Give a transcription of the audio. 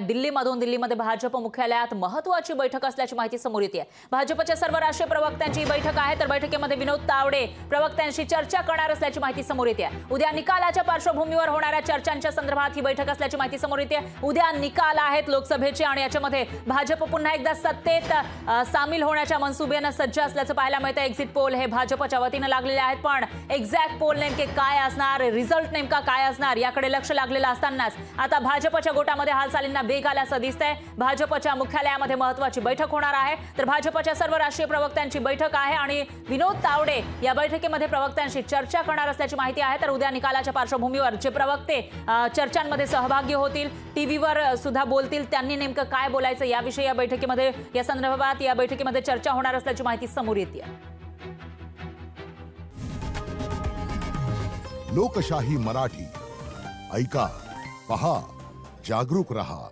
दिल्लीमध्ये भाजप मुख्यालयात महत्त्वाची बैठक असल्याची माहिती समोर येते। भाजपच्या सर्व राष्ट्रीय प्रवक्त्यांची बैठक आहे, तर बैठकीमध्ये विनोद तावडे प्रवक्त्यांशी चर्चा करणार असल्याची माहिती समोर येते। उद्या निकालाच्या पार्श्वभूमीवर होणाऱ्या चर्चांच्या संदर्भात ही बैठक असल्याची माहिती समोर येते। उद्या निकाल आहेत लोकसभेचे आणि याच्यामध्ये भाजप पुन्हा एकदा सत्तेत सामील होण्याच्या मनसुब्याने सज्ज असल्याचं पाहायला मिळतं। एक्झिट पोल हे भाजपच्या वतीने लागलेले आहेत, पण एक्झॅक्ट पोल नेमके काय असणार, रिझल्ट नेमका काय असणार याकडे लक्ष लागलेलं असतानाच आता भाजपच्या गोटामध्ये हालचालींना वेग आल्याचं दिसतंय। भाजपच्या मुख्यालयामध्ये महत्त्वाची बैठक होणार आहे, तर भाजपच्या सर्व राष्ट्रीय प्रवक्त्यांची बैठक आहे आणि विनोद तावडे या बैठकीमध्ये प्रवक्त्यांशी चर्चा करणार असल्याची माहिती आहे। तर उद्या निकालाच्या पार्श्वभूमीवर जे प्रवक्ते चर्चांमध्ये सहभागी होतील, टीव्हीवर सुद्धा बोलतील, त्यांनी नेमकं काय बोलायचं याविषयी या संदर्भात या बैठकीमध्ये चर्चा होणार असल्याची माहिती समोर येते। लोकशाही मराठी ऐका, पहा, जागरूक रहा।